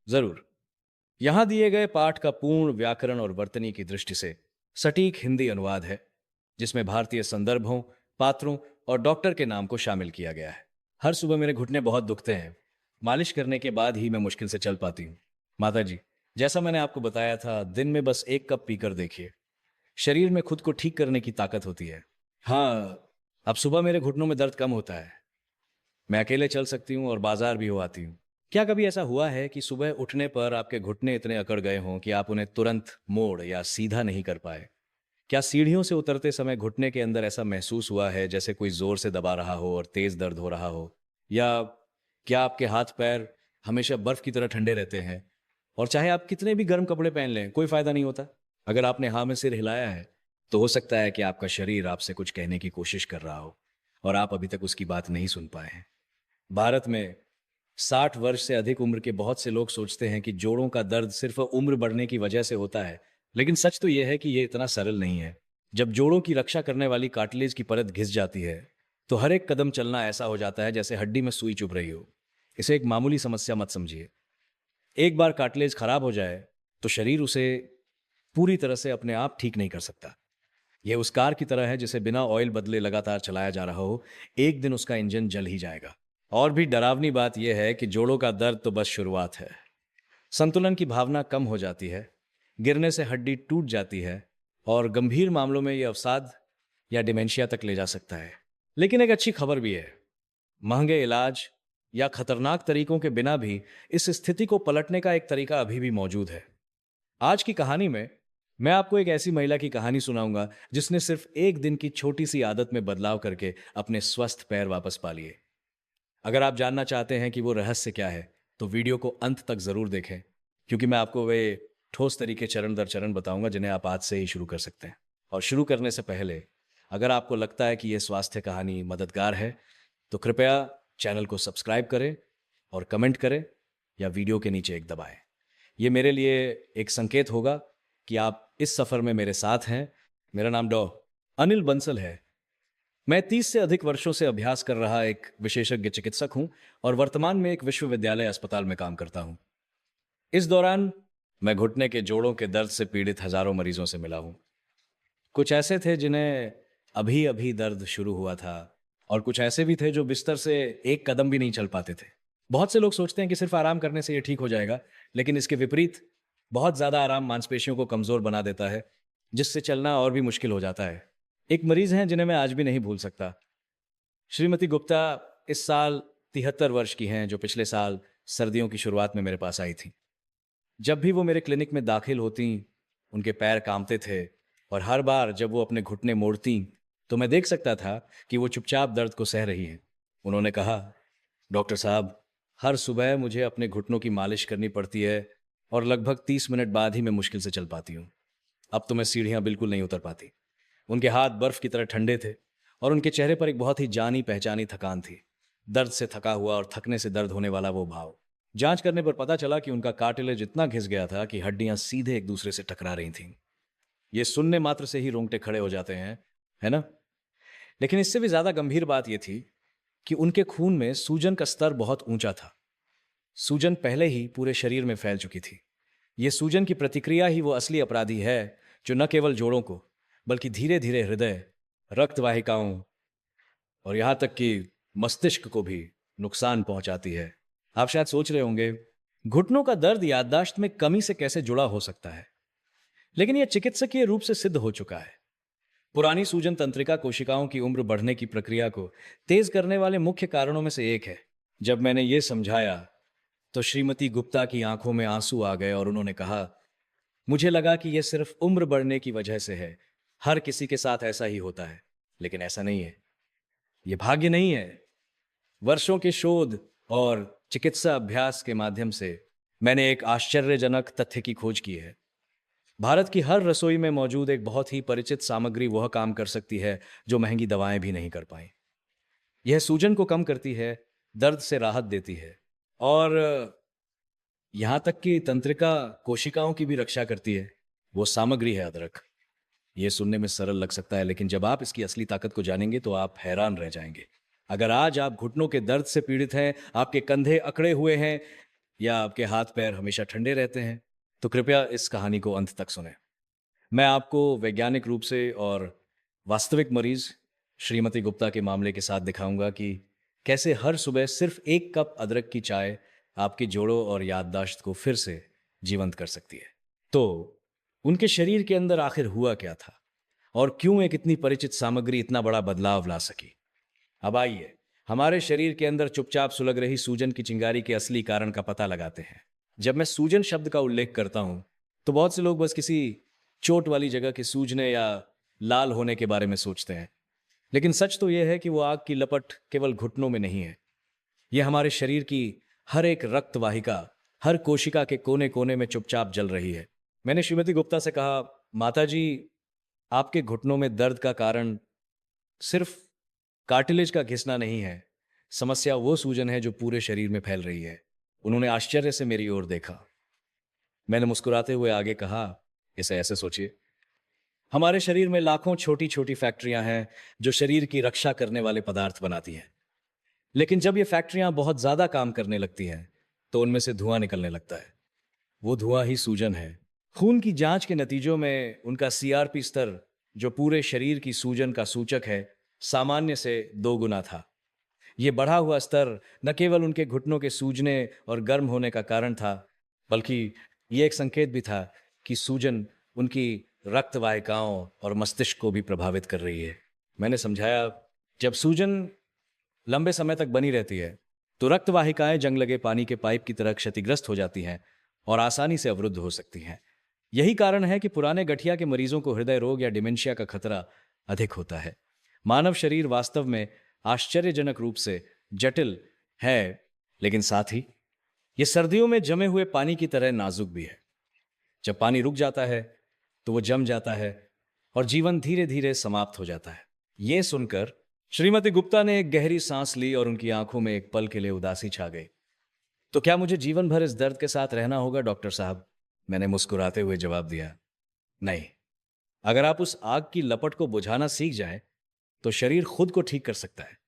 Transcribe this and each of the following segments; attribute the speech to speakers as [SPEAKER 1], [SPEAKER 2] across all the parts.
[SPEAKER 1] जरूर। यहाँ दिए गए पाठ का पूर्ण व्याकरण और वर्तनी की दृष्टि से सटीक हिंदी अनुवाद है, जिसमें भारतीय संदर्भों, पात्रों और डॉक्टर के नाम को शामिल किया गया है। हर सुबह मेरे घुटने बहुत दुखते हैं। मालिश करने के बाद ही मैं मुश्किल से चल पाती हूँ। माता जी, जैसा मैंने आपको बताया था, दिन में बस 1 कप पीकर देखिए। शरीर में खुद को ठीक करने की ताकत होती है। हाँ, अब सुबह मेरे घुटनों में दर्द कम होता है। मैं अकेले चल सकती हूँ और बाजार भी हो आती हूँ। क्या कभी ऐसा हुआ है कि सुबह उठने पर आपके घुटने इतने अकड़ गए हों कि आप उन्हें तुरंत मोड़ या सीधा नहीं कर पाए? क्या सीढ़ियों से उतरते समय घुटने के अंदर ऐसा महसूस हुआ है जैसे कोई जोर से दबा रहा हो और तेज दर्द हो रहा हो? या क्या आपके हाथ पैर हमेशा बर्फ की तरह ठंडे रहते हैं और चाहे आप कितने भी गर्म कपड़े पहन लें, कोई फायदा नहीं होता? अगर आपने हाँ में सिर हिलाया है, तो हो सकता है कि आपका शरीर आपसे कुछ कहने की कोशिश कर रहा हो और आप अभी तक उसकी बात नहीं सुन पाए हैं। भारत में 60 वर्ष से अधिक उम्र के बहुत से लोग सोचते हैं कि जोड़ों का दर्द सिर्फ उम्र बढ़ने की वजह से होता है, लेकिन सच तो यह है कि यह इतना सरल नहीं है। जब जोड़ों की रक्षा करने वाली कार्टिलेज की परत घिस जाती है, तो हर एक कदम चलना ऐसा हो जाता है जैसे हड्डी में सुई चुभ रही हो। इसे एक मामूली समस्या मत समझिए। एक बार कार्टिलेज खराब हो जाए, तो शरीर उसे पूरी तरह से अपने आप ठीक नहीं कर सकता। यह उस कार की तरह है जिसे बिना ऑयल बदले लगातार चलाया जा रहा हो। एक दिन उसका इंजन जल ही जाएगा। और भी डरावनी बात यह है कि जोड़ों का दर्द तो बस शुरुआत है। संतुलन की भावना कम हो जाती है, गिरने से हड्डी टूट जाती है और गंभीर मामलों में यह अवसाद या डिमेंशिया तक ले जा सकता है। लेकिन एक अच्छी खबर भी है। महंगे इलाज या खतरनाक तरीकों के बिना भी इस स्थिति को पलटने का एक तरीका अभी भी मौजूद है। आज की कहानी में मैं आपको एक ऐसी महिला की कहानी सुनाऊंगा जिसने सिर्फ एक दिन की छोटी सी आदत में बदलाव करके अपने स्वस्थ पैर वापस पा लिए। अगर आप जानना चाहते हैं कि वो रहस्य क्या है, तो वीडियो को अंत तक जरूर देखें, क्योंकि मैं आपको वे ठोस तरीके चरण दर चरण बताऊंगा जिन्हें आप आज से ही शुरू कर सकते हैं। और शुरू करने से पहले, अगर आपको लगता है कि यह स्वास्थ्य कहानी मददगार है, तो कृपया चैनल को सब्सक्राइब करें और कमेंट करें या वीडियो के नीचे एक दबाएं। ये मेरे लिए एक संकेत होगा कि आप इस सफर में मेरे साथ हैं। मेरा नाम डॉ अनिल बंसल है। मैं 30 से अधिक वर्षों से अभ्यास कर रहा एक विशेषज्ञ चिकित्सक हूं और वर्तमान में एक विश्वविद्यालय अस्पताल में काम करता हूं। इस दौरान मैं घुटने के जोड़ों के दर्द से पीड़ित हजारों मरीजों से मिला हूं। कुछ ऐसे थे जिन्हें अभी अभी दर्द शुरू हुआ था और कुछ ऐसे भी थे जो बिस्तर से एक कदम भी नहीं चल पाते थे। बहुत से लोग सोचते हैं कि सिर्फ आराम करने से ये ठीक हो जाएगा, लेकिन इसके विपरीत बहुत ज्यादा आराम मांसपेशियों को कमजोर बना देता है, जिससे चलना और भी मुश्किल हो जाता है। एक मरीज हैं जिन्हें मैं आज भी नहीं भूल सकता। श्रीमती गुप्ता इस साल 73 वर्ष की हैं, जो पिछले साल सर्दियों की शुरुआत में मेरे पास आई थी। जब भी वो मेरे क्लिनिक में दाखिल होती, उनके पैर कांपते थे और हर बार जब वो अपने घुटने मोड़ती, तो मैं देख सकता था कि वो चुपचाप दर्द को सह रही हैं। उन्होंने कहा, डॉक्टर साहब, हर सुबह मुझे अपने घुटनों की मालिश करनी पड़ती है और लगभग 30 मिनट बाद ही मैं मुश्किल से चल पाती हूँ। अब तो मैं सीढ़ियाँ बिल्कुल नहीं उतर पाती। उनके हाथ बर्फ की तरह ठंडे थे और उनके चेहरे पर एक बहुत ही जानी पहचानी थकान थी। दर्द से थका हुआ और थकने से दर्द होने वाला वो भाव। जांच करने पर पता चला कि उनका कार्टिलेज इतना घिस गया था कि हड्डियां सीधे एक दूसरे से टकरा रही थीं। ये सुनने मात्र से ही रोंगटे खड़े हो जाते हैं, है ना? लेकिन इससे भी ज्यादा गंभीर बात यह थी कि उनके खून में सूजन का स्तर बहुत ऊंचा था। सूजन पहले ही पूरे शरीर में फैल चुकी थी। यह सूजन की प्रतिक्रिया ही वो असली अपराधी है, जो न केवल जोड़ों को, बल्कि धीरे धीरे हृदय, रक्त वाहिकाओं और यहां तक कि मस्तिष्क को भी नुकसान पहुंचाती है। आप शायद सोच रहे होंगे, घुटनों का दर्द याददाश्त में कमी से कैसे जुड़ा हो सकता है? लेकिन यह चिकित्सकीय रूप से सिद्ध हो चुका है। पुरानी सूजन तंत्रिका कोशिकाओं की उम्र बढ़ने की प्रक्रिया को तेज करने वाले मुख्य कारणों में से एक है। जब मैंने यह समझाया, तो श्रीमती गुप्ता की आंखों में आंसू आ गए और उन्होंने कहा, मुझे लगा कि यह सिर्फ उम्र बढ़ने की वजह से है। हर किसी के साथ ऐसा ही होता है, लेकिन ऐसा नहीं है। यह भाग्य नहीं है। वर्षों के शोध और चिकित्सा अभ्यास के माध्यम से मैंने एक आश्चर्यजनक तथ्य की खोज की है। भारत की हर रसोई में मौजूद एक बहुत ही परिचित सामग्री वह काम कर सकती है जो महंगी दवाएं भी नहीं कर पाई। यह सूजन को कम करती है, दर्द से राहत देती है और यहां तक कि तंत्रिका कोशिकाओं की भी रक्षा करती है। वो सामग्री है अदरक। यह सुनने में सरल लग सकता है, लेकिन जब आप इसकी असली ताकत को जानेंगे तो आप हैरान रह जाएंगे। अगर आज आप घुटनों के दर्द से पीड़ित हैं, आपके कंधे अकड़े हुए हैं या आपके हाथ पैर हमेशा ठंडे रहते हैं, तो कृपया इस कहानी को अंत तक सुनें। मैं आपको वैज्ञानिक रूप से और वास्तविक मरीज श्रीमती गुप्ता के मामले के साथ दिखाऊंगा कि कैसे हर सुबह सिर्फ 1 कप अदरक की चाय आपके जोड़ों और याददाश्त को फिर से जीवंत कर सकती है। तो उनके शरीर के अंदर आखिर हुआ क्या था और क्यों एक इतनी परिचित सामग्री इतना बड़ा बदलाव ला सकी? अब आइए हमारे शरीर के अंदर चुपचाप सुलग रही सूजन की चिंगारी के असली कारण का पता लगाते हैं। जब मैं सूजन शब्द का उल्लेख करता हूं तो बहुत से लोग बस किसी चोट वाली जगह के सूजने या लाल होने के बारे में सोचते हैं, लेकिन सच तो यह है कि वो आग की लपट केवल घुटनों में नहीं है। यह हमारे शरीर की हर एक रक्त वाहिका, हर कोशिका के कोने कोने में चुपचाप जल रही है। मैंने श्रीमती गुप्ता से कहा, माता जी, आपके घुटनों में दर्द का कारण सिर्फ कार्टिलेज का घिसना नहीं है, समस्या वो सूजन है जो पूरे शरीर में फैल रही है। उन्होंने आश्चर्य से मेरी ओर देखा। मैंने मुस्कुराते हुए आगे कहा, इसे ऐसे सोचिए, हमारे शरीर में लाखों छोटी छोटी फैक्ट्रियां हैं जो शरीर की रक्षा करने वाले पदार्थ बनाती हैं। लेकिन जब ये फैक्ट्रियां बहुत ज्यादा काम करने लगती हैं तो उनमें से धुआं निकलने लगता है। वो धुआं ही सूजन है। खून की जांच के नतीजों में उनका सीआरपी स्तर, जो पूरे शरीर की सूजन का सूचक है, सामान्य से 2 गुना था। ये बढ़ा हुआ स्तर न केवल उनके घुटनों के सूजने और गर्म होने का कारण था, बल्कि ये एक संकेत भी था कि सूजन उनकी रक्त वाहिकाओं और मस्तिष्क को भी प्रभावित कर रही है। मैंने समझाया, जब सूजन लंबे समय तक बनी रहती है तो रक्त वाहिकाएं जंग लगे पानी के पाइप की तरह क्षतिग्रस्त हो जाती हैं और आसानी से अवरुद्ध हो सकती हैं। यही कारण है कि पुराने गठिया के मरीजों को हृदय रोग या डिमेंशिया का खतरा अधिक होता है। मानव शरीर वास्तव में आश्चर्यजनक रूप से जटिल है, लेकिन साथ ही यह सर्दियों में जमे हुए पानी की तरह नाजुक भी है। जब पानी रुक जाता है तो वो जम जाता है और जीवन धीरे धीरे समाप्त हो जाता है। यह सुनकर श्रीमती गुप्ता ने एक गहरी सांस ली और उनकी आंखों में एक पल के लिए उदासी छा गई। तो क्या मुझे जीवन भर इस दर्द के साथ रहना होगा डॉक्टर साहब? मैंने मुस्कुराते हुए जवाब दिया, नहीं। अगर आप उस आग की लपट को बुझाना सीख जाएं तो शरीर खुद को ठीक कर सकता है,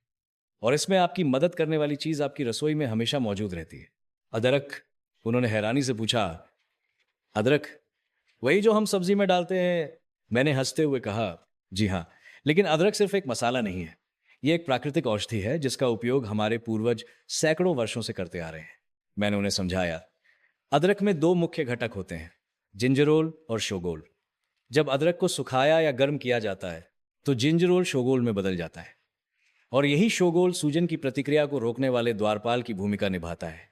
[SPEAKER 1] और इसमें आपकी मदद करने वाली चीज आपकी रसोई में हमेशा मौजूद रहती है। अदरक? उन्होंने हैरानी से पूछा। अदरक? वही जो हम सब्जी में डालते हैं, मैंने हंसते हुए कहा। जी हाँ, लेकिन अदरक सिर्फ एक मसाला नहीं है। ये एक प्राकृतिक औषधि है जिसका उपयोग हमारे पूर्वज सैकड़ों वर्षों से करते आ रहे हैं। मैंने उन्हें समझाया, अदरक में 2 मुख्य घटक होते हैं, जिंजरोल और शोगोल। जब अदरक को सुखाया या गर्म किया जाता है तो जिंजरोल शोगोल में बदल जाता है, और यही शोगोल सूजन की प्रतिक्रिया को रोकने वाले द्वारपाल की भूमिका निभाता है।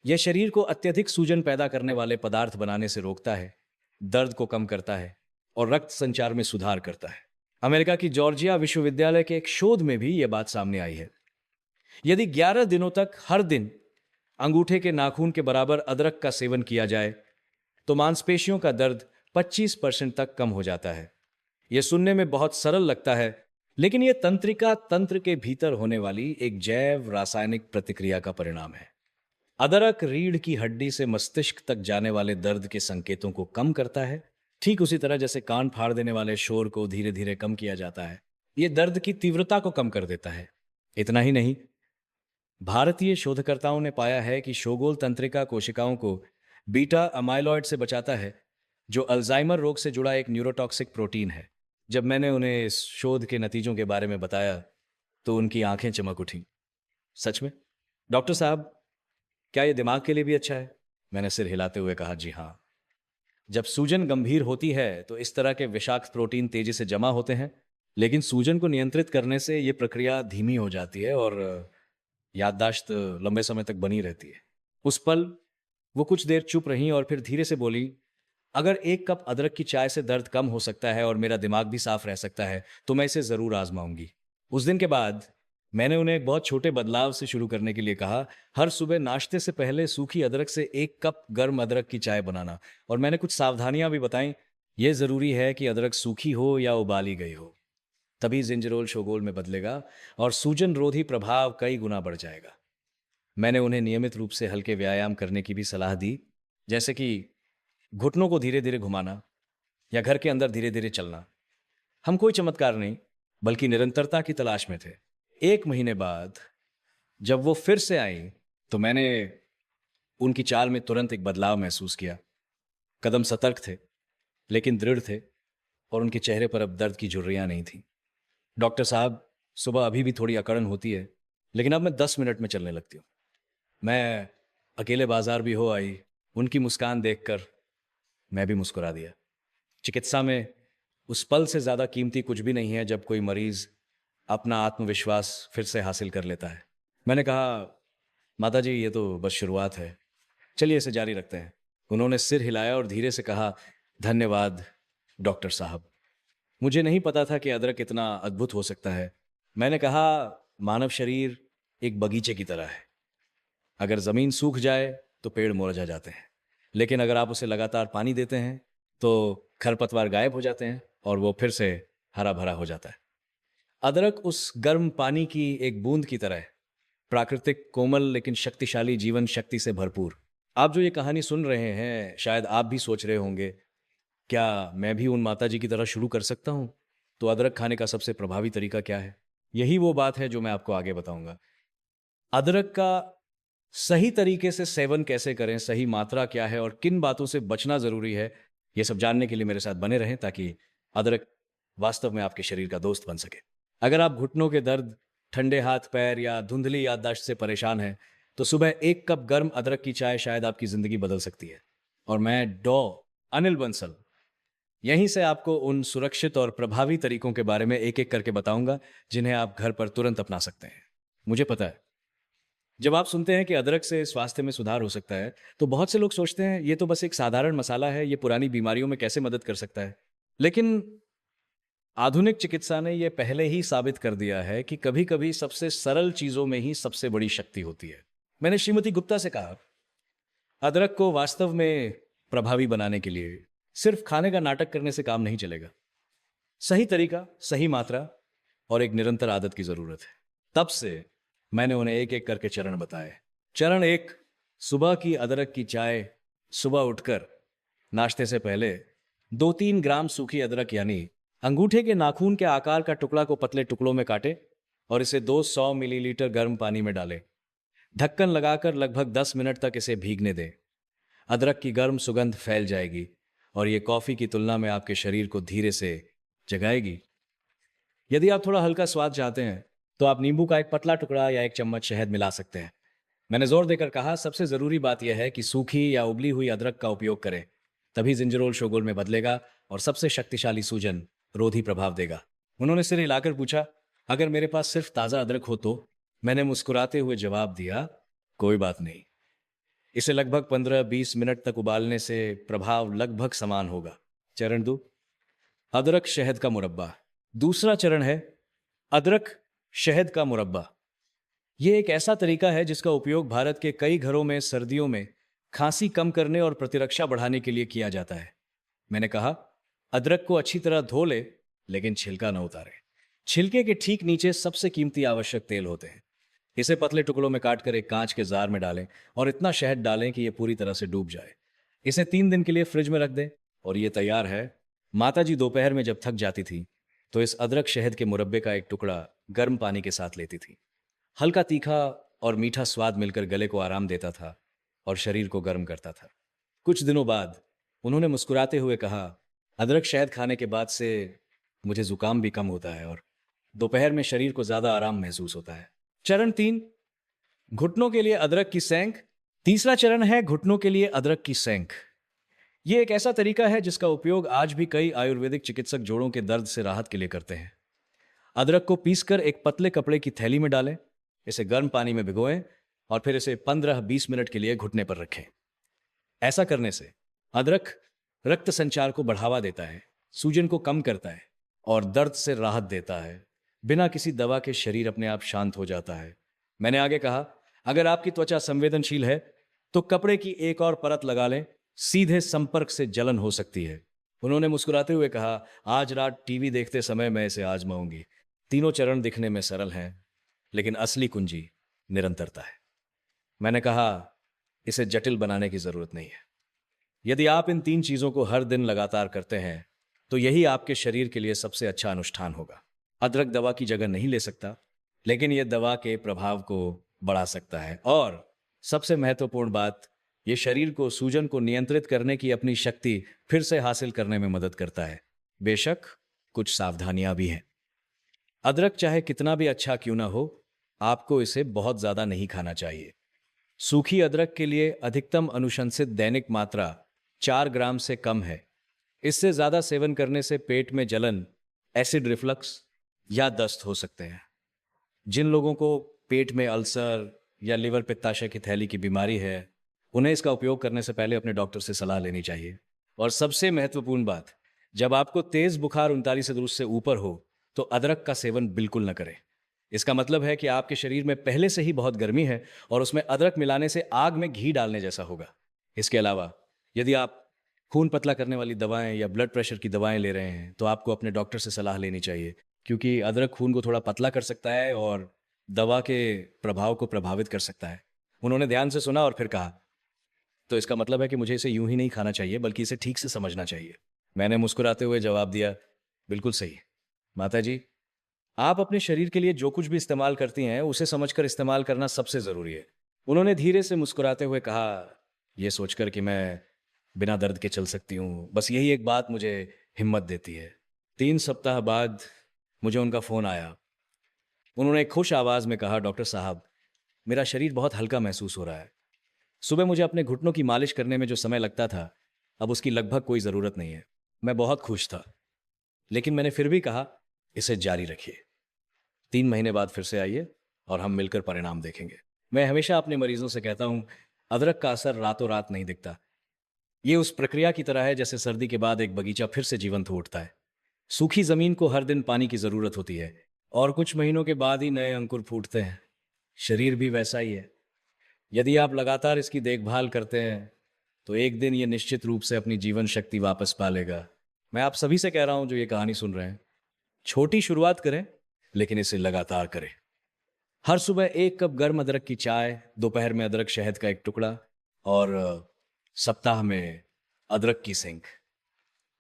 [SPEAKER 1] यह शरीर को अत्यधिक सूजन पैदा करने वाले पदार्थ बनाने से रोकता है, दर्द को कम करता है और रक्त संचार में सुधार करता है। अमेरिका की जॉर्जिया विश्वविद्यालय के एक शोध में भी यह बात सामने आई है। यदि 11 दिनों तक हर दिन अंगूठे के नाखून के बराबर अदरक का सेवन किया जाए तो मांसपेशियों का दर्द 25% तक कम हो जाता है। यह सुनने में बहुत सरल लगता है, लेकिन यह तंत्रिका तंत्र के भीतर होने वाली एक जैव रासायनिक प्रतिक्रिया का परिणाम है। अदरक रीढ़ की हड्डी से मस्तिष्क तक जाने वाले दर्द के संकेतों को कम करता है, ठीक उसी तरह जैसे कान फाड़ देने वाले शोर को धीरे धीरे कम किया जाता है। यह दर्द की तीव्रता को कम कर देता है। इतना ही नहीं, भारतीय शोधकर्ताओं ने पाया है कि शोगोल तंत्रिका कोशिकाओं को बीटा अमाइलॉइड से बचाता है, जो अल्जाइमर रोग से जुड़ा एक न्यूरोटॉक्सिक प्रोटीन है। जब मैंने उन्हें इस शोध के नतीजों के बारे में बताया तो उनकी आंखें चमक उठीं। सच में डॉक्टर साहब, क्या यह दिमाग के लिए भी अच्छा है? मैंने सिर हिलाते हुए कहा, जी हाँ। जब सूजन गंभीर होती है तो इस तरह के विषाक्त प्रोटीन तेजी से जमा होते हैं, लेकिन सूजन को नियंत्रित करने से यह प्रक्रिया धीमी हो जाती है और याददाश्त लंबे समय तक बनी रहती है। उस पल वो कुछ देर चुप रहीं और फिर धीरे से बोली, अगर 1 कप अदरक की चाय से दर्द कम हो सकता है और मेरा दिमाग भी साफ रह सकता है तो मैं इसे जरूर आजमाऊंगी। उस दिन के बाद मैंने उन्हें एक बहुत छोटे बदलाव से शुरू करने के लिए कहा, हर सुबह नाश्ते से पहले सूखी अदरक से 1 कप गर्म अदरक की चाय बनाना। और मैंने कुछ सावधानियां भी बताई। यह जरूरी है कि अदरक सूखी हो या उबाली गई हो, तभी जिंजरोल शोगोल में बदलेगा और सूजन रोधी प्रभाव कई गुना बढ़ जाएगा। मैंने उन्हें नियमित रूप से हल्के व्यायाम करने की भी सलाह दी, जैसे कि घुटनों को धीरे धीरे घुमाना या घर के अंदर धीरे धीरे चलना। हम कोई चमत्कार नहीं, बल्कि निरंतरता की तलाश में थे। 1 महीने बाद जब वो फिर से आई तो मैंने उनकी चाल में तुरंत एक बदलाव महसूस किया। कदम सतर्क थे, लेकिन दृढ़ थे, और उनके चेहरे पर अब दर्द की झुर्रियां नहीं थी। डॉक्टर साहब, सुबह अभी भी थोड़ी अकड़न होती है, लेकिन अब मैं 10 मिनट में चलने लगती हूँ। मैं अकेले बाजार भी हो आई। उनकी मुस्कान देखकर मैं भी मुस्कुरा दिया। चिकित्सा में उस पल से ज्यादा कीमती कुछ भी नहीं है जब कोई मरीज अपना आत्मविश्वास फिर से हासिल कर लेता है। मैंने कहा, माता जी, ये तो बस शुरुआत है, चलिए इसे जारी रखते हैं। उन्होंने सिर हिलाया और धीरे से कहा, धन्यवाद डॉक्टर साहब। मुझे नहीं पता था कि अदरक इतना अद्भुत हो सकता है। मैंने कहा, मानव शरीर एक बगीचे की तरह है। अगर जमीन सूख जाए तो पेड़ मुरझा जाते हैं, लेकिन अगर आप उसे लगातार पानी देते हैं तो खरपतवार गायब हो जाते हैं और वो फिर से हरा भरा हो जाता है। अदरक उस गर्म पानी की एक बूंद की तरह है, प्राकृतिक, कोमल लेकिन शक्तिशाली, जीवन शक्ति से भरपूर। आप जो ये कहानी सुन रहे हैं, शायद आप भी सोच रहे होंगे, क्या मैं भी उन माताजी की तरह शुरू कर सकता हूं? तो अदरक खाने का सबसे प्रभावी तरीका क्या है? यही वो बात है जो मैं आपको आगे बताऊंगा। अदरक का सही तरीके से सेवन कैसे करें, सही मात्रा क्या है और किन बातों से बचना जरूरी है, ये सब जानने के लिए मेरे साथ बने रहें, ताकि अदरक वास्तव में आपके शरीर का दोस्त बन सके। अगर आप घुटनों के दर्द, ठंडे हाथ पैर या धुंधली याददाश्त से परेशान हैं, तो सुबह 1 कप गर्म अदरक की चाय शायद आपकी जिंदगी बदल सकती है। और मैं डॉ अनिल बंसल यहीं से आपको उन सुरक्षित और प्रभावी तरीकों के बारे में एक एक करके बताऊंगा, जिन्हें आप घर पर तुरंत अपना सकते हैं। मुझे पता है, जब आप सुनते हैं कि अदरक से स्वास्थ्य में सुधार हो सकता है, तो बहुत से लोग सोचते हैं ये तो बस एक साधारण मसाला है, ये पुरानी बीमारियों में कैसे मदद कर सकता है। लेकिन आधुनिक चिकित्सा ने यह पहले ही साबित कर दिया है कि कभी कभी सबसे सरल चीजों में ही सबसे बड़ी शक्ति होती है। मैंने श्रीमती गुप्ता से कहा, अदरक को वास्तव में प्रभावी बनाने के लिए सिर्फ खाने का नाटक करने से काम नहीं चलेगा। सही तरीका, सही मात्रा और एक निरंतर आदत की जरूरत है। तब से मैंने उन्हें एक एक करके चरण बताए। चरण 1, सुबह की अदरक की चाय। सुबह उठकर नाश्ते से पहले 2-3 ग्राम सूखी अदरक, यानी अंगूठे के नाखून के आकार का टुकड़ा को पतले टुकड़ों में काटे और इसे 200 मिलीलीटर गर्म पानी में डालें। ढक्कन लगाकर लगभग 10 मिनट तक इसे भीगने दें। अदरक की गर्म सुगंध फैल जाएगी और ये कॉफी की तुलना में आपके शरीर को धीरे से जगाएगी। यदि आप थोड़ा हल्का स्वाद चाहते हैं, तो आप नींबू का एक पतला टुकड़ा या 1 चम्मच शहद मिला सकते हैं। मैंने जोर देकर कहा, सबसे जरूरी बात यह है कि सूखी या उबली हुई अदरक का उपयोग करें, तभी जिंजरोल शोगोल में बदलेगा और सबसे शक्तिशाली सूजन रोधी प्रभाव देगा। उन्होंने सिर हिलाकर पूछा, अगर मेरे पास सिर्फ ताजा अदरक हो तो? मैंने मुस्कुराते हुए जवाब दिया, कोई बात नहीं, इसे लगभग 15-20 मिनट तक उबालने से प्रभाव लगभग समान होगा। चरण 2, अदरक शहद का मुरब्बा। दूसरा चरण है अदरक शहद का मुरब्बा। यह एक ऐसा तरीका है जिसका उपयोग भारत के कई घरों में सर्दियों में खांसी कम करने और प्रतिरक्षा बढ़ाने के लिए किया जाता है। मैंने कहा, अदरक को अच्छी तरह धो ले, लेकिन छिलका न उतारे। छिलके के ठीक नीचे सबसे कीमती आवश्यक तेल होते हैं। इसे पतले टुकड़ों में काटकर एक कांच के जार में डालें और इतना शहद डालें कि यह पूरी तरह से डूब जाए। इसे 3 दिन के लिए फ्रिज में रख दें और यह तैयार है। माताजी दोपहर में जब थक जाती थी, तो इस अदरक शहद के मुरब्बे का एक टुकड़ा गर्म पानी के साथ लेती थी। हल्का तीखा और मीठा स्वाद मिलकर गले को आराम देता था और शरीर को गर्म करता था। कुछ दिनों बाद उन्होंने मुस्कुराते हुए कहा, अदरक शहद खाने के बाद से मुझे जुकाम भी कम होता है और दोपहर में शरीर को ज्यादा आराम महसूस होता है। चरण 3, घुटनों के लिए अदरक की सेंक। तीसरा चरण है घुटनों के लिए अदरक की सेंक। यह एक ऐसा तरीका है जिसका उपयोग आज भी कई आयुर्वेदिक चिकित्सक जोड़ों के दर्द से राहत के लिए करते हैं। अदरक को पीसकर एक पतले कपड़े की थैली में डालें, इसे गर्म पानी में भिगोएं और फिर इसे 15-20 मिनट के लिए घुटने पर रखें। ऐसा करने से अदरक रक्त संचार को बढ़ावा देता है, सूजन को कम करता है और दर्द से राहत देता है। बिना किसी दवा के शरीर अपने आप शांत हो जाता है। मैंने आगे कहा, अगर आपकी त्वचा संवेदनशील है तो कपड़े की एक और परत लगा लें, सीधे संपर्क से जलन हो सकती है। उन्होंने मुस्कुराते हुए कहा, आज रात टीवी देखते समय मैं इसे आजमाऊंगी। तीनों चरण दिखने में सरल हैं, लेकिन असली कुंजी निरंतरता है। मैंने कहा, इसे जटिल बनाने की जरूरत नहीं है। यदि आप इन 3 चीजों को हर दिन लगातार करते हैं, तो यही आपके शरीर के लिए सबसे अच्छा अनुष्ठान होगा। अदरक दवा की जगह नहीं ले सकता, लेकिन यह दवा के प्रभाव को बढ़ा सकता है। और सबसे महत्वपूर्ण बात, ये शरीर को सूजन को नियंत्रित करने की अपनी शक्ति फिर से हासिल करने में मदद करता है। बेशक कुछ सावधानियां भी हैं। अदरक चाहे कितना भी अच्छा क्यों ना हो, आपको इसे बहुत ज्यादा नहीं खाना चाहिए। सूखी अदरक के लिए अधिकतम अनुशंसित दैनिक मात्रा 4 ग्राम से कम है। इससे ज्यादा सेवन करने से पेट में जलन, एसिड रिफ्लक्स या दस्त हो सकते हैं। जिन लोगों को पेट में अल्सर या लिवर पित्ताशय की थैली की बीमारी है, उन्हें इसका उपयोग करने से पहले अपने डॉक्टर से सलाह लेनी चाहिए। और सबसे महत्वपूर्ण बात, जब आपको तेज बुखार 39 से ऊपर हो तो अदरक का सेवन बिल्कुल न करें। इसका मतलब है कि आपके शरीर में पहले से ही बहुत गर्मी है और उसमें अदरक मिलाने से आग में घी डालने जैसा होगा। इसके अलावा यदि आप खून पतला करने वाली दवाएं या ब्लड प्रेशर की दवाएं ले रहे हैं तो आपको अपने डॉक्टर से सलाह लेनी चाहिए, क्योंकि अदरक खून को थोड़ा पतला कर सकता है और दवा के प्रभाव को प्रभावित कर सकता है। उन्होंने ध्यान से सुना और फिर कहा, तो इसका मतलब है कि मुझे इसे यूं ही नहीं खाना चाहिए बल्कि इसे ठीक से समझना चाहिए। मैंने मुस्कुराते हुए जवाब दिया, बिल्कुल सही माता जी, आप अपने शरीर के लिए जो कुछ भी इस्तेमाल करती हैं उसे समझकर इस्तेमाल करना सबसे जरूरी है। उन्होंने धीरे से मुस्कुराते हुए कहा, यह सोचकर कि मैं बिना दर्द के चल सकती हूँ, बस यही एक बात मुझे हिम्मत देती है। 3 सप्ताह बाद मुझे उनका फोन आया। उन्होंने एक खुश आवाज में कहा, डॉक्टर साहब, मेरा शरीर बहुत हल्का महसूस हो रहा है। सुबह मुझे अपने घुटनों की मालिश करने में जो समय लगता था, अब उसकी लगभग कोई जरूरत नहीं है। मैं बहुत खुश था, लेकिन मैंने फिर भी कहा, इसे जारी रखिए। 3 महीने बाद फिर से आइए और हम मिलकर परिणाम देखेंगे। मैं हमेशा अपने मरीजों से कहता हूं, अदरक का असर रातों रात नहीं दिखता। ये उस प्रक्रिया की तरह है जैसे सर्दी के बाद एक बगीचा फिर से जीवंत हो उठता है। सूखी जमीन को हर दिन पानी की जरूरत होती है और कुछ महीनों के बाद ही नए अंकुर फूटते हैं। शरीर भी वैसा ही है। यदि आप लगातार इसकी देखभाल करते हैं तो एक दिन ये निश्चित रूप से अपनी जीवन शक्ति वापस पा लेगा। मैं आप सभी से कह रहा हूं जो ये कहानी सुन रहे हैं, छोटी शुरुआत करें लेकिन इसे लगातार करें। हर सुबह 1 कप गर्म अदरक की चाय, दोपहर में अदरक शहद का एक टुकड़ा और सप्ताह में अदरक की सिंक।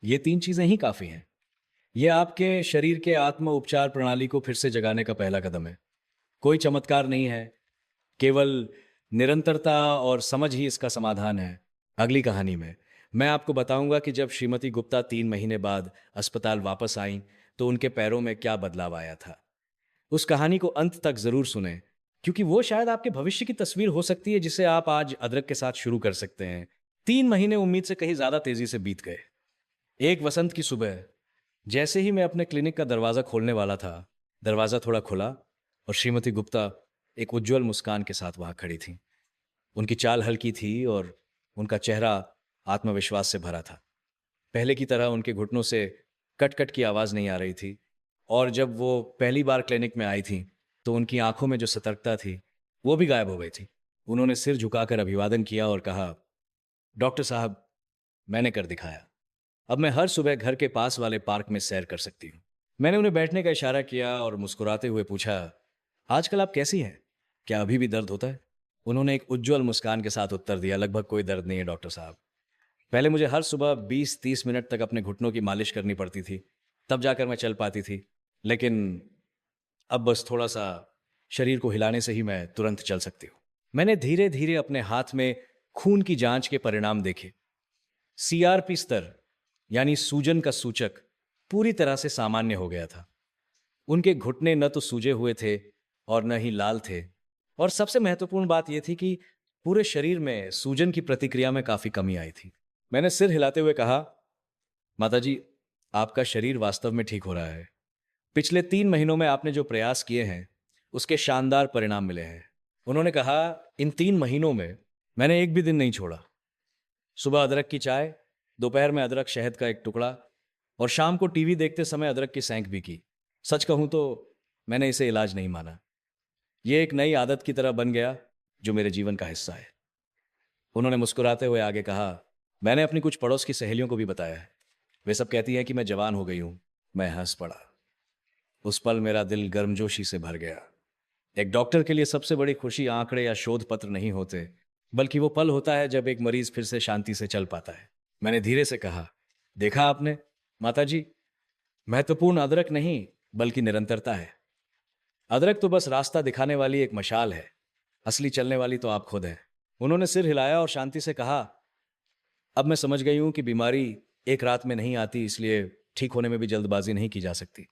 [SPEAKER 1] ये 3 चीजें ही काफी हैं। ये आपके शरीर के आत्म उपचार प्रणाली को फिर से जगाने का पहला कदम है। कोई चमत्कार नहीं है, केवल निरंतरता और समझ ही इसका समाधान है। अगली कहानी में मैं आपको बताऊंगा कि जब श्रीमती गुप्ता 3 महीने बाद अस्पताल वापस आईं तो उनके पैरों में क्या बदलाव आया था। उस कहानी को अंत तक जरूर सुने, क्योंकि वो शायद आपके भविष्य की तस्वीर हो सकती है जिसे आप आज अदरक के साथ शुरू कर सकते हैं। 3 महीने उम्मीद से कहीं ज्यादा तेजी से बीत गए। एक वसंत की सुबह, जैसे ही मैं अपने क्लिनिक का दरवाजा खोलने वाला था, दरवाजा थोड़ा खुला और श्रीमती गुप्ता एक उज्जवल मुस्कान के साथ वहां खड़ी थी। उनकी चाल हल्की थी और उनका चेहरा आत्मविश्वास से भरा था। पहले की तरह उनके घुटनों से कट कट की आवाज नहीं आ रही थी और जब वो पहली बार क्लिनिक में आई थी तो उनकी आंखों में जो सतर्कता थी वो भी गायब हो गई थी। उन्होंने सिर झुकाकर अभिवादन किया और कहा, डॉक्टर साहब, मैंने कर दिखाया। अब मैं हर सुबह घर के पास वाले पार्क में सैर कर सकती हूँ। मैंने उन्हें बैठने का इशारा किया और मुस्कुराते हुए पूछा, आजकल आप कैसी हैं? क्या अभी भी दर्द होता है? उन्होंने एक उज्जवल मुस्कान के साथ उत्तर दिया, लगभग कोई दर्द नहीं है डॉक्टर साहब। पहले मुझे हर सुबह 20-30 मिनट तक अपने घुटनों की मालिश करनी पड़ती थी, तब जाकर मैं चल पाती थी। लेकिन अब बस थोड़ा सा शरीर को हिलाने से ही मैं तुरंत चल सकती हूँ। मैंने धीरे धीरे अपने हाथ में खून की जांच के परिणाम देखे। सीआरपी स्तर, यानी सूजन का सूचक, पूरी तरह से सामान्य हो गया था। उनके घुटने न तो सूजे हुए थे और न ही लाल थे, और सबसे महत्वपूर्ण बात यह थी कि पूरे शरीर में सूजन की प्रतिक्रिया में काफी कमी आई थी। मैंने सिर हिलाते हुए कहा, माताजी, आपका शरीर वास्तव में ठीक हो रहा है। पिछले 3 महीनों में आपने जो प्रयास किए हैं उसके शानदार परिणाम मिले हैं। उन्होंने कहा, इन 3 महीनों में मैंने एक भी दिन नहीं छोड़ा। सुबह अदरक की चाय, दोपहर में अदरक शहद का एक टुकड़ा और शाम को टीवी देखते समय अदरक की सैंक भी की। सच कहूं तो मैंने इसे इलाज नहीं माना। यह एक नई आदत की तरह बन गया जो मेरे जीवन का हिस्सा है। उन्होंने मुस्कुराते हुए आगे कहा, मैंने अपनी कुछ पड़ोस की सहेलियों को भी बताया है। वे सब कहती हैं कि मैं जवान हो गई हूं। मैं हंस पड़ा। उस पल मेरा दिल गर्मजोशी से भर गया। एक डॉक्टर के लिए सबसे बड़ी खुशी आंकड़े या शोध पत्र नहीं होते, बल्कि वो पल होता है जब एक मरीज फिर से शांति से चल पाता है। मैंने धीरे से कहा, देखा आपने माताजी, महत्वपूर्ण अदरक नहीं बल्कि निरंतरता है। अदरक तो बस रास्ता दिखाने वाली एक मशाल है, असली चलने वाली तो आप खुद हैं। उन्होंने सिर हिलाया और शांति से कहा, अब मैं समझ गई हूं कि बीमारी एक रात में नहीं आती, इसलिए ठीक होने में भी जल्दबाजी नहीं की जा सकती।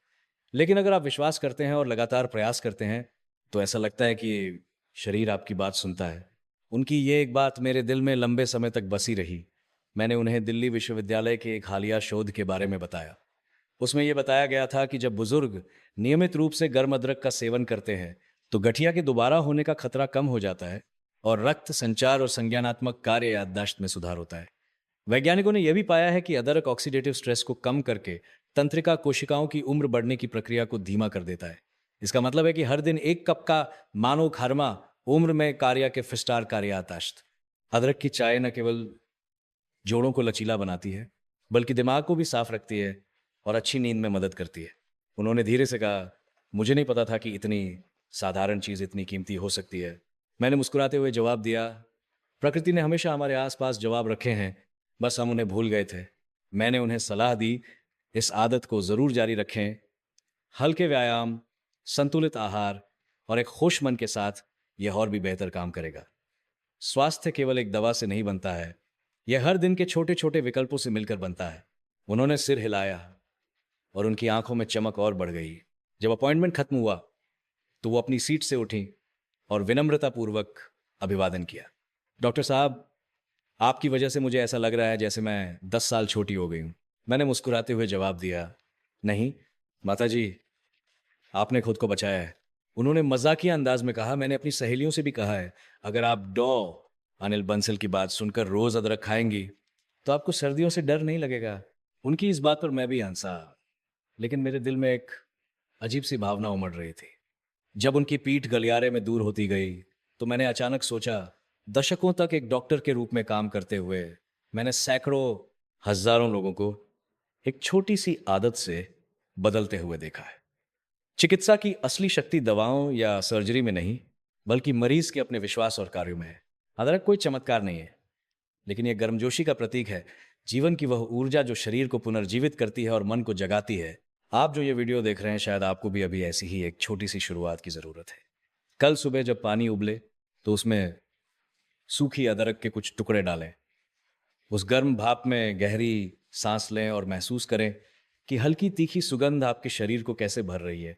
[SPEAKER 1] लेकिन अगर आप विश्वास करते हैं और लगातार प्रयास करते हैं, तो ऐसा लगता है कि शरीर आपकी बात सुनता है। उनकी ये एक बात मेरे दिल में लंबे समय तक बसी रही। मैंने उन्हें दिल्ली विश्वविद्यालय के एक हालिया शोध के बारे में बताया। उसमें यह बताया गया था कि जब बुजुर्ग नियमित रूप से गर्म अदरक का सेवन करते हैं, तो गठिया के दोबारा होने का खतरा कम हो जाता है और रक्त संचार और संज्ञानात्मक कार्य याददाश्त में सुधार होता है। वैज्ञानिकों ने यह भी पाया है कि अदरक ऑक्सीडेटिव स्ट्रेस को कम करके तंत्रिका कोशिकाओं की उम्र बढ़ने की प्रक्रिया को धीमा कर देता है। इसका मतलब है कि हर दिन एक कप का मानो खारमा उम्र में कार्य के फिस्टार कार्याताश्त। अदरक की चाय न केवल जोड़ों को लचीला बनाती है, बल्कि दिमाग को भी साफ रखती है और अच्छी नींद में मदद करती है। उन्होंने धीरे से कहा, मुझे नहीं पता था कि इतनी साधारण चीज इतनी कीमती हो सकती है। मैंने मुस्कुराते हुए जवाब दिया, प्रकृति ने हमेशा हमारे आसपास जवाब रखे हैं, बस हम उन्हें भूल गए थे। मैंने उन्हें सलाह दी, इस आदत को जरूर जारी रखें। हल्के व्यायाम, संतुलित आहार और एक खुश मन के साथ यह और भी बेहतर काम करेगा। स्वास्थ्य केवल एक दवा से नहीं बनता है, यह हर दिन के छोटे छोटे विकल्पों से मिलकर बनता है। उन्होंने सिर हिलाया और उनकी आंखों में चमक और बढ़ गई। जब अपॉइंटमेंट खत्म हुआ तो वो अपनी सीट से उठी और विनम्रतापूर्वक अभिवादन किया। डॉक्टर साहब, आपकी वजह से मुझे ऐसा लग रहा है जैसे मैं 10 साल छोटी हो गई हूं। मैंने मुस्कुराते हुए जवाब दिया, नहीं माता जी, आपने खुद को बचाया है। उन्होंने मजाकिया अंदाज में कहा, मैंने अपनी सहेलियों से भी कहा है, अगर आप अनिल बंसल की बात सुनकर रोज अदरक खाएंगी तो आपको सर्दियों से डर नहीं लगेगा। उनकी इस बात पर मैं भी हंसा, लेकिन मेरे दिल में एक अजीब सी भावना उमड़ रही थी। जब उनकी पीठ गलियारे में दूर होती गई तो मैंने अचानक सोचा, दशकों तक एक डॉक्टर के रूप में काम करते हुए मैंने सैकड़ों हजारों लोगों को एक छोटी सी आदत से बदलते हुए देखा है। चिकित्सा की असली शक्ति दवाओं या सर्जरी में नहीं, बल्कि मरीज के अपने विश्वास और कार्यों में है। अदरक कोई चमत्कार नहीं है, लेकिन यह गर्मजोशी का प्रतीक है, जीवन की वह ऊर्जा जो शरीर को पुनर्जीवित करती है और मन को जगाती है। आप जो ये वीडियो देख रहे हैं, शायद आपको भी अभी ऐसी ही एक छोटी सी शुरुआत की जरूरत है। कल सुबह जब पानी उबले तो उसमें सूखी अदरक के कुछ टुकड़े डालें। उस गर्म भाप में गहरी सांस लें और महसूस करें कि हल्की तीखी सुगंध आपके शरीर को कैसे भर रही है।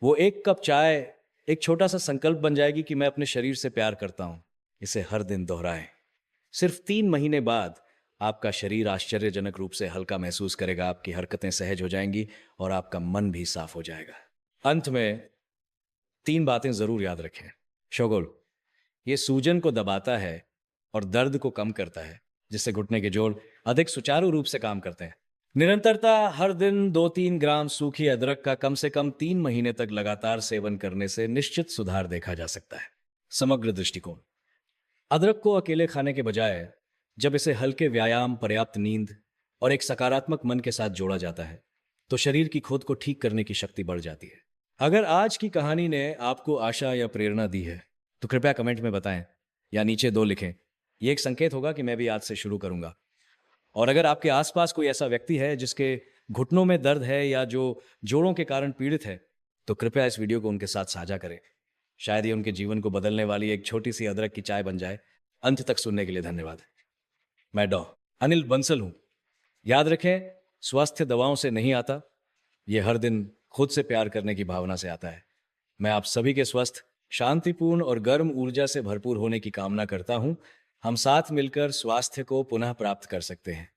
[SPEAKER 1] वो एक कप चाय एक छोटा सा संकल्प बन जाएगी कि मैं अपने शरीर से प्यार करता हूं। इसे हर दिन दोहराएं। सिर्फ 3 महीने बाद आपका शरीर आश्चर्यजनक रूप से हल्का महसूस करेगा, आपकी हरकतें सहज हो जाएंगी और आपका मन भी साफ हो जाएगा। अंत में 3 बातें जरूर याद रखें। शोगोल, ये सूजन को दबाता है और दर्द को कम करता है, जिससे घुटने के जोड़ अधिक सुचारू रूप से काम करते हैं। निरंतरता, हर दिन 2-3 ग्राम सूखी अदरक का कम से कम 3 महीने तक लगातार सेवन करने से निश्चित सुधार देखा जा सकता है। समग्र दृष्टिकोण, अदरक को अकेले खाने के बजाय जब इसे हल्के व्यायाम, पर्याप्त नींद और एक सकारात्मक मन के साथ जोड़ा जाता है, तो शरीर की खुद को ठीक करने की शक्ति बढ़ जाती है। अगर आज की कहानी ने आपको आशा या प्रेरणा दी है, तो कृपया कमेंट में बताएं या नीचे 2 लिखें। यह एक संकेत होगा कि मैं भी आज से शुरू करूंगा। और अगर आपके आसपास कोई ऐसा व्यक्ति है जिसके घुटनों में दर्द है या जो जोड़ों के कारण पीड़ित है, तो कृपया इस वीडियो को उनके साथ साझा करें। शायद ये उनके जीवन को बदलने वाली एक छोटी सी अदरक की चाय बन जाए। अंत तक सुनने के लिए धन्यवाद। मैं अनिल बंसल हूं। याद रखें, स्वास्थ्य दवाओं से नहीं आता, यह हर दिन खुद से प्यार करने की भावना से आता है। मैं आप सभी के स्वस्थ, शांतिपूर्ण और गर्म ऊर्जा से भरपूर होने की कामना करता हूं। हम साथ मिलकर स्वास्थ्य को पुनः प्राप्त कर सकते हैं।